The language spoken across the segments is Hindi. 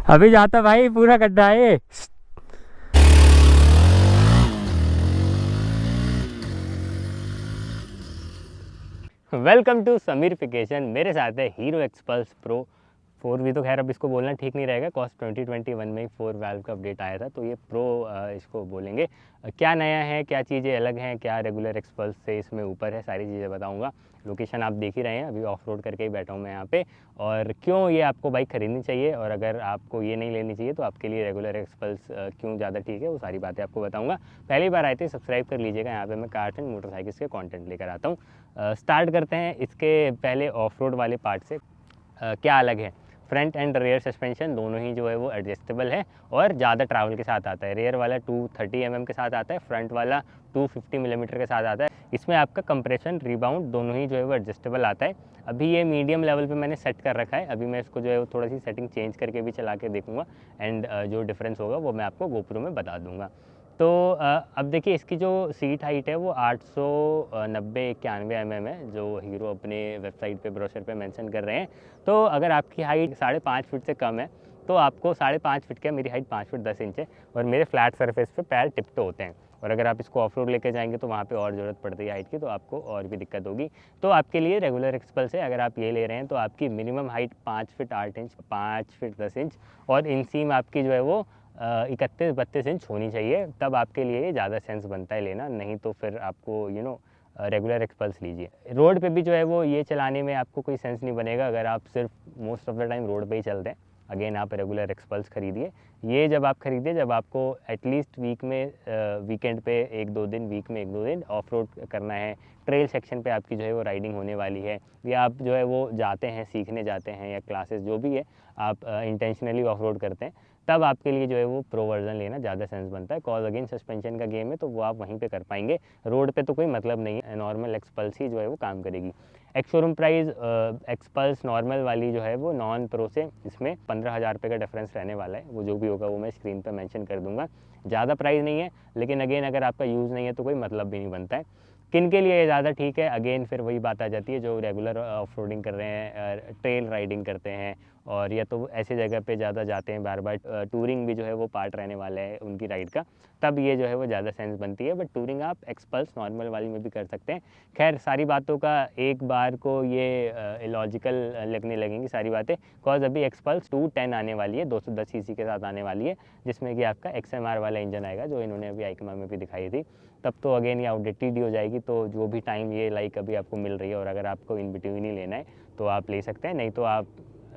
अभी जाता भाई, पूरा गड्ढा है ये। Welcome to Sameerification. मेरे साथ है हीरो एक्सपल्स प्रो 4V। तो खैर अब इसको बोलना ठीक नहीं रहेगा, कॉस्ट 2021 में ही 4 वाल्व का अपडेट आया था, तो ये प्रो इसको बोलेंगे। क्या नया है, क्या चीज़ें अलग हैं, क्या रेगुलर एक्सपल्स से इसमें ऊपर है, सारी चीज़ें बताऊंगा। लोकेशन आप देख ही रहे हैं, अभी ऑफ रोड करके ही बैठा हूँ मैं यहाँ पे। और क्यों ये आपको बाइक ख़रीदनी चाहिए, और अगर आपको ये नहीं लेनी चाहिए तो आपके लिए रेगुलर एक्सपल्स क्यों ज़्यादा ठीक है, वो सारी बातें आपको बताऊँगा। पहली बार आए थे सब्सक्राइब कर लीजिएगा, यहाँ पर मैं कार्स एंड मोटरसाइकिल्स के कॉन्टेंट लेकर आता हूँ। स्टार्ट करते हैं इसके पहले ऑफ रोड वाले पार्ट से। क्या अलग है? फ्रंट एंड रेयर सस्पेंशन दोनों ही जो है वो एडजस्टेबल है और ज़्यादा ट्रैवल के साथ आता है। रेयर वाला 230 mm के साथ आता है, फ्रंट वाला 250 मिलीमीटर के साथ आता है। इसमें आपका कंप्रेशन रिबाउंड दोनों ही जो है वो एडजस्टेबल आता है। अभी ये मीडियम लेवल पे मैंने सेट कर रखा है, अभी मैं इसको जो है वो थोड़ा सी सेटिंग चेंज करके भी चला के देखूँगा, एंड जो डिफरेंस होगा वो मैं आपको गोप्रो में बता दूँगा। तो अब देखिए इसकी जो सीट हाइट है वो 890-91 mm है, जो हीरो अपने वेबसाइट पे ब्रोशर पे मेंशन कर रहे हैं। तो अगर आपकी हाइट 5.5 फीट से कम है तो आपको 5.5 फीट क्या, मेरी हाइट 5 फीट 10 इंच है और मेरे फ्लैट सरफेस पे पैर टिप्टो होते हैं। और अगर आप इसको ऑफ रोड लेके जाएंगे तो वहाँ पे और ज़रूरत पड़ती है हाइट की, तो आपको और भी दिक्कत होगी। तो आपके लिए रेगुलर एक्सपल्स है, अगर आप ये ले रहे हैं तो आपकी minimum height 5 feet 8 inch, 5 feet 10 inch और इंसीम आपकी जो है वो 31-32 इंच होनी चाहिए, तब आपके लिए ज़्यादा सेंस बनता है लेना। नहीं तो फिर आपको रेगुलर एक्सपल्स लीजिए। रोड पे भी जो है वो ये चलाने में आपको कोई सेंस नहीं बनेगा अगर आप सिर्फ most of the time road पे ही चलते हैं। अगेन आप रेगुलर एक्सपल्स खरीदिए। ये जब आप खरीदिए जब आपको एटलीस्ट वीक में वीकेंड पे 1-2 दिन, वीक में 1-2 दिन ऑफ रोड करना है, ट्रेल सेक्शन पे आपकी जो है वो राइडिंग होने वाली है, या आप जो है वो जाते हैं, सीखने जाते हैं, या क्लासेस जो भी है आप इंटेंशनली ऑफ रोड करते हैं, तब आपके लिए जो है वो प्रो वर्जन लेना ज़्यादा सेंस बनता है। कॉज अगेन सस्पेंशन का गेम है तो वो आप वहीं पे कर पाएंगे, रोड पे तो कोई मतलब नहीं है। नॉर्मल एक्सपल्स ही जो है वो काम करेगी। Ex showroom price XPulse normal वाली जो है वो नॉन प्रो से इसमें 15,000 रुपये का डिफरेंस रहने वाला है। वो जो भी होगा वो मैं स्क्रीन पर मेंशन कर दूंगा। ज़्यादा प्राइस नहीं है, लेकिन अगेन अगर आपका यूज़ नहीं है तो कोई मतलब भी नहीं बनता है। किन के लिए ज़्यादा ठीक है, अगेन फिर वही बात आ जाती है, जो रेगुलर ऑफ रोडिंग कर रहे हैं, ट्रेल राइडिंग करते हैं, और या तो ऐसी जगह पे ज़्यादा जाते हैं बार बार, टूरिंग भी जो है वो पार्ट रहने वाला है उनकी राइड का, तब ये जो है वो ज़्यादा सेंस बनती है। बट टूरिंग आप एक्सपल्स नॉर्मल वाली में भी कर सकते हैं। खैर सारी बातों का एक बार को ये इलॉजिकल लगने लगेंगी सारी बातें, कॉज अभी एक्सपल्स 210 आने वाली है, 210 सीसी के साथ आने वाली है, जिसमें कि आपका XMR वाला इंजन आएगा, जो इन्होंने अभी आइकमा में भी दिखाई थी। तब तो अगेन ये आउटडेटेड ही हो जाएगी। तो जो भी टाइम ये लाइक अभी आपको मिल रही है, और अगर आपको इन बिटवीन ही लेना है तो आप ले सकते हैं, नहीं तो आप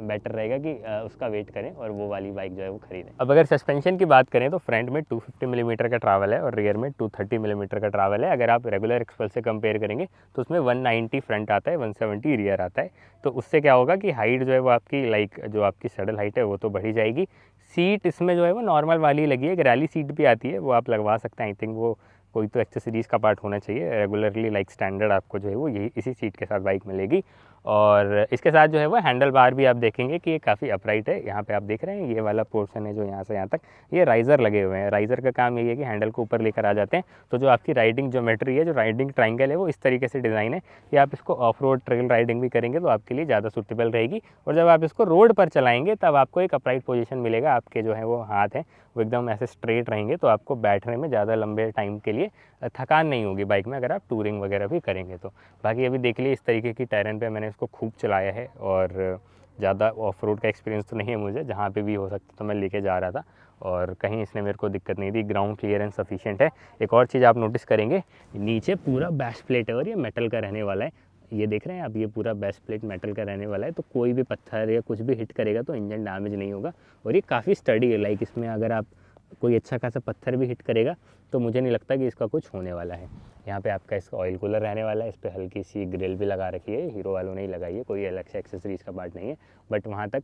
बेटर रहेगा कि उसका वेट करें और वो वाली बाइक जो है वो खरीदें। अब अगर सस्पेंशन की बात करें तो फ्रंट में 250 मिलीमीटर का ट्रैवल है और रियर में 230 मिलीमीटर का ट्रैवल है। अगर आप रेगुलर एक्सपल्स से कंपेयर करेंगे तो उसमें 190 फ्रंट आता है, 170 रियर आता है। तो उससे क्या होगा कि हाइट जो है वो आपकी लाइक जो आपकी सैडल हाइट है वो तो बढ़ी जाएगी। सीट इसमें जो है वो नॉर्मल वाली लगी है, एक रैली सीट भी आती है, वो आप लगवा सकते हैं। आई थिंक वो कोई तो एक्सेसरीज़ का पार्ट होना चाहिए। रेगुलरली लाइक स्टैंडर्ड आपको जो है वो यही इसी सीट के साथ बाइक मिलेगी। और इसके साथ जो है वो हैंडल बार भी आप देखेंगे कि ये काफ़ी अपराइट है। यहाँ पे आप देख रहे हैं ये वाला पोर्शन है जो यहाँ से यहाँ तक, ये राइज़र लगे हुए हैं। राइज़र का काम यही है कि हैंडल को ऊपर लेकर आ जाते हैं। तो जो आपकी राइडिंग ज्योमेट्री है, जो राइडिंग ट्राइंगल है, वो इस तरीके से डिज़ाइन है कि आप इसको ऑफ रोड ट्रेल राइडिंग भी करेंगे तो आपके लिए ज़्यादा सूटेबल रहेगी। और जब आप इसको रोड पर चलाएंगे तब आपको एक अपराइट पोजीशन मिलेगा। आपके जो है वो हाथ हैं वो एकदम ऐसे स्ट्रेट रहेंगे, तो आपको बैठने में ज़्यादा लंबे टाइम के लिए थकान नहीं होगी बाइक में, अगर आप टूरिंग वगैरह भी करेंगे तो। बाकी अभी देख लिए इस तरीके की टेरेन पे मैंने इसको खूब चलाया है, और ज़्यादा ऑफ रोड का एक्सपीरियंस तो नहीं है मुझे, जहाँ पे भी हो सकता तो मैं लेके जा रहा था और कहीं इसने मेरे को दिक्कत नहीं दी। ग्राउंड क्लियरेंस सफिशिएंट है। एक और चीज़ आप नोटिस करेंगे, नीचे पूरा बैस प्लेट है और ये मेटल का रहने वाला है। ये देख रहे हैं आप, ये पूरा बैस प्लेट मेटल का रहने वाला है, तो कोई भी पत्थर या कुछ भी हिट करेगा तो इंजन डैमेज नहीं होगा। और ये काफ़ी स्टडी है, लाइक इसमें अगर आप कोई अच्छा खासा पत्थर भी हिट करेगा तो मुझे नहीं लगता कि इसका कुछ होने वाला है। यहाँ पे आपका इसका ऑयल कूलर रहने वाला है, इस पर हल्की सी ग्रिल भी लगा रखी है, हीरो वालों ने ही लगाई है, कोई अलग से एक्सेसरीज़ का पार्ट नहीं है। बट वहाँ तक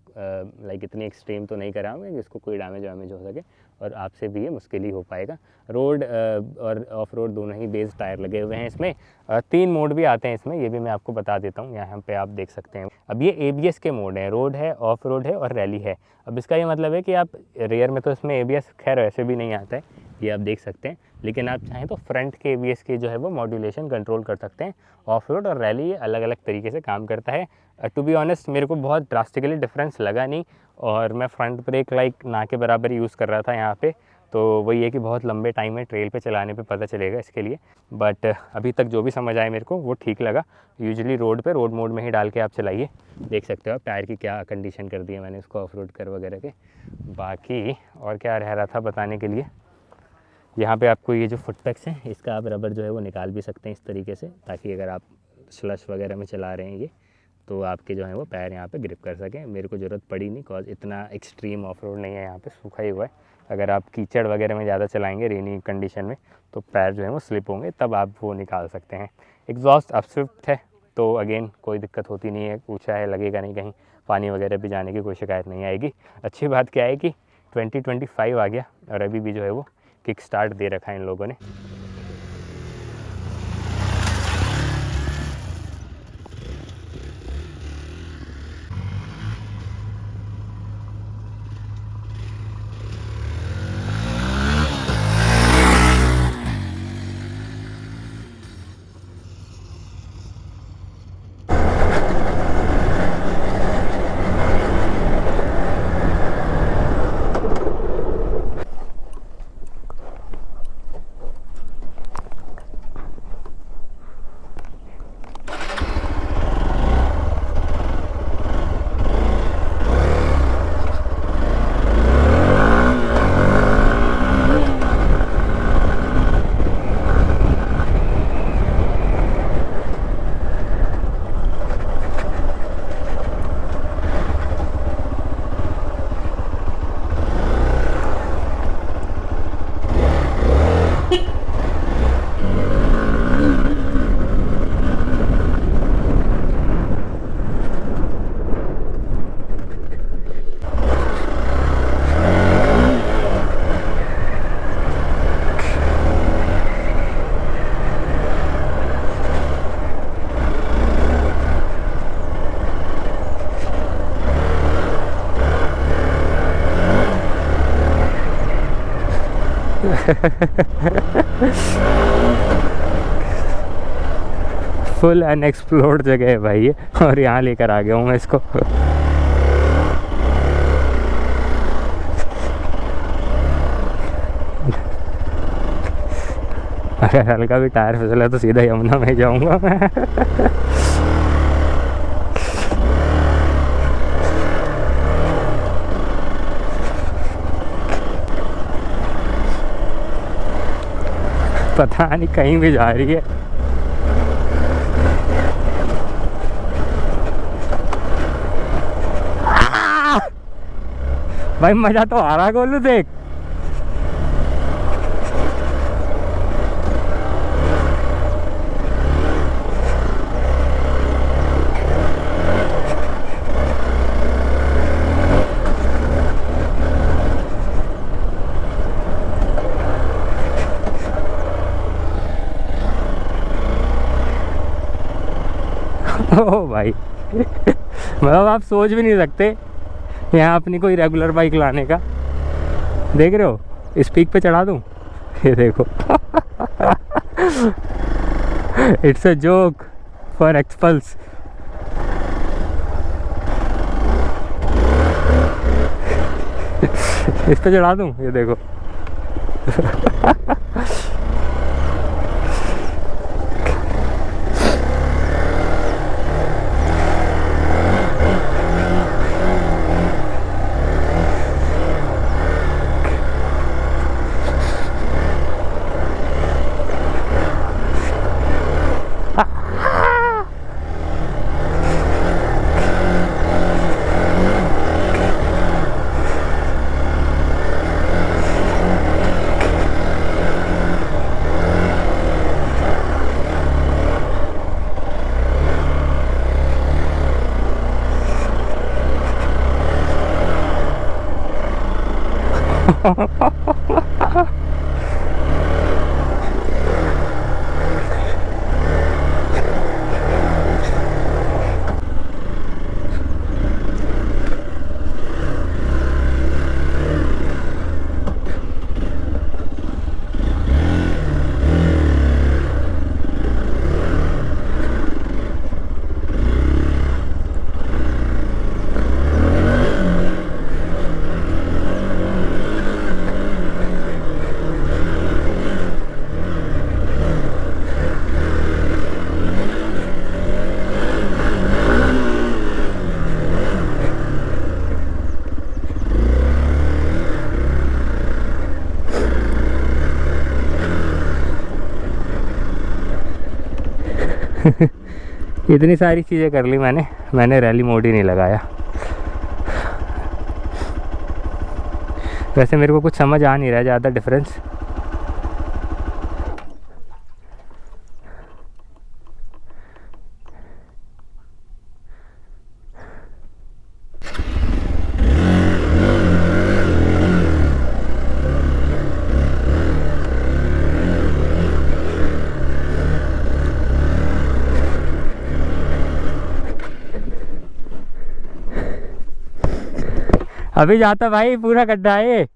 लाइक इतनी एक्सट्रीम तो नहीं करा हूँ जिसको कोई डैमेज वैमेज हो सके, और आपसे भी ये मुश्किल ही हो पाएगा। रोड और ऑफ रोड दोनों ही बेस टायर लगे हुए हैं इसमें। 3 मोड भी आते हैं इसमें, ये भी मैं आपको बता देता हूँ, यहाँ पे आप देख सकते हैं। अब ये ABS के मोड हैं, रोड है, ऑफ रोड है और रैली है। अब इसका ये मतलब है कि आप रेयर में तो इसमें ABS खैर वैसे भी नहीं आता है, ये आप देख सकते हैं। लेकिन आप चाहें तो फ्रंट के ABS के जो है वो मॉड्यूलेशन कंट्रोल कर सकते हैं। ऑफ रोड और रैली अलग अलग तरीके से काम करता है। टू बी ऑनेस्ट मेरे को बहुत ड्रास्टिकली डिफरेंस लगा नहीं, और मैं फ्रंट ब्रेक लाइक ना के बराबर यूज़ कर रहा था यहाँ पे। तो वही है कि बहुत लंबे टाइम में ट्रेल पे चलाने पे पता चलेगा इसके लिए, बट अभी तक जो भी समझ आया मेरे को वो ठीक लगा। यूजुअली रोड पे रोड मोड में ही डाल के आप चलाइए। देख सकते हो आप टायर की क्या कंडीशन कर दी है मैंने इसको ऑफ रोड कर वगैरह के। बाकी और क्या रह रहा था बताने के लिए, यहाँ पे आपको ये जो फुट पैक्स हैं इसका आप रबर जो है वो निकाल भी सकते हैं इस तरीके से, ताकि अगर आप स्लश वगैरह में चला रहे हैं ये तो आपके जो है वो पैर यहाँ पे ग्रिप कर सकें। मेरे को ज़रूरत पड़ी नहीं, कॉज इतना एक्सट्रीम ऑफ रोड नहीं है, यहाँ पे सूखा ही हुआ है। अगर आप कीचड़ वगैरह में ज़्यादा चलाएंगे रेनी कंडीशन में तो पैर जो है वो स्लिप होंगे, तब आप वो निकाल सकते हैं। एग्जॉस्ट अब स्विफ्ट है तो अगेन कोई दिक्कत होती नहीं है, ऊँचा है लगेगा नहीं, कहीं पानी वगैरह भी जाने की कोई शिकायत नहीं आएगी। अच्छी बात क्या है कि 2025 आ गया और अभी भी जो है वो किक स्टार्ट दे रखा है इन लोगों ने। फुल अनएक्सप्लोर्ड जगह है भाई ये, और यहाँ लेकर आ गया हूँ मैं इसको। अगर हल्का भी टायर फिसला तो सीधा यमुना में जाऊँगा मैं। पता नहीं कहीं भी जा रही है। भाई मजा तो आ रहा गोलू, देख। ओ भाई मतलब आप सोच भी नहीं सकते यहाँ अपनी कोई रेगुलर बाइक लाने का। देख रहे हो, इस पीक पे चढ़ा दूँ, ये देखो। It's a joke for XPulse. इस पे चढ़ा दूँ, ये देखो। इतनी सारी चीज़ें कर ली मैंने रैली मोड ही नहीं लगाया। वैसे मेरे को कुछ समझ आ नहीं रहा है ज़्यादा डिफरेंस। अभी जाता भाई, पूरा गड्ढा है।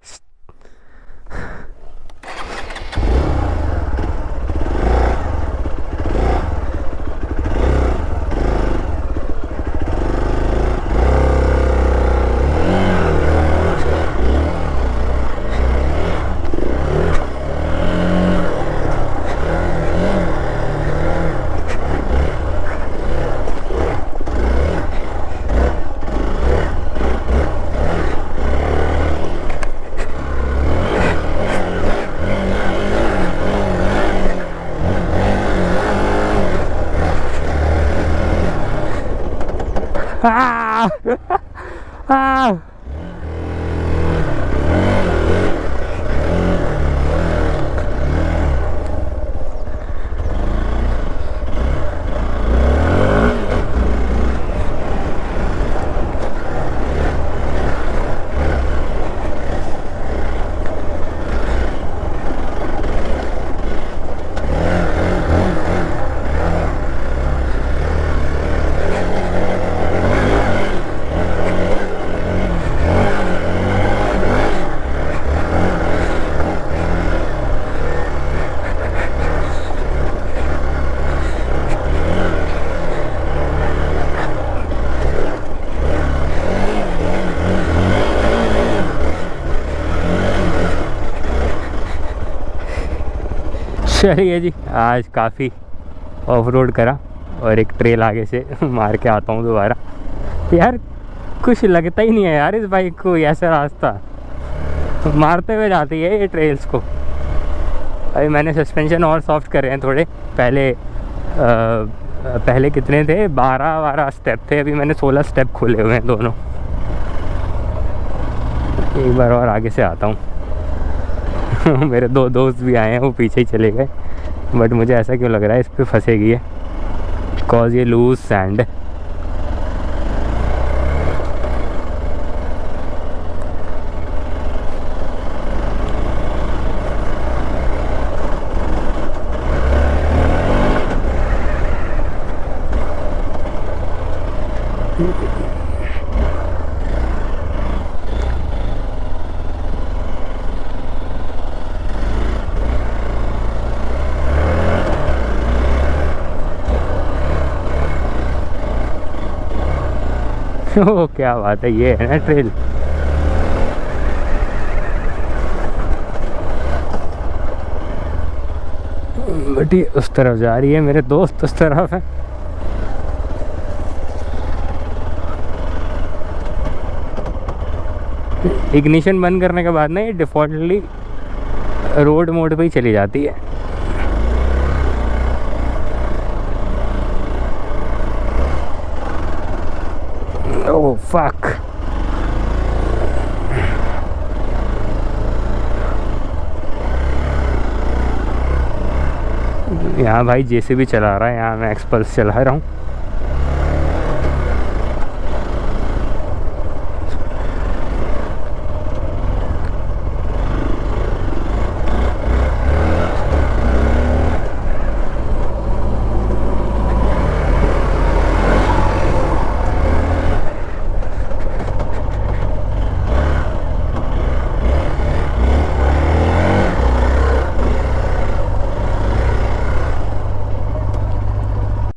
Ah! Ah! चलिए जी, आज काफ़ी ऑफ रोड करा और एक ट्रेल आगे से मार के आता हूँ दोबारा। यार कुछ लगता ही नहीं है यार इस बाइक को, ऐसा रास्ता मारते हुए जाती है ये ट्रेल्स को। अभी मैंने सस्पेंशन और सॉफ्ट करे हैं थोड़े। पहले कितने थे, 12 स्टेप थे, अभी मैंने 16 स्टेप खोले हुए हैं दोनों। एक बार और आगे से आता हूँ। मेरे 2 दोस्त भी आए हैं, वो पीछे ही चले गए, बट मुझे ऐसा क्यों लग रहा है इस पर फंसेगी है, बिकॉज ये लूज सैंड है। ओ क्या बात है, ये है ना ट्रेल। बटी उस तरफ जा रही है, मेरे दोस्त उस तरफ है। इग्निशन बंद करने के बाद ना ये डिफ़ॉल्टली रोड मोड पे ही चली जाती है। ओह फक, यहाँ भाई जेसीबी चला रहा है, यहाँ मैं एक्सपल्स चला रहा हूँ।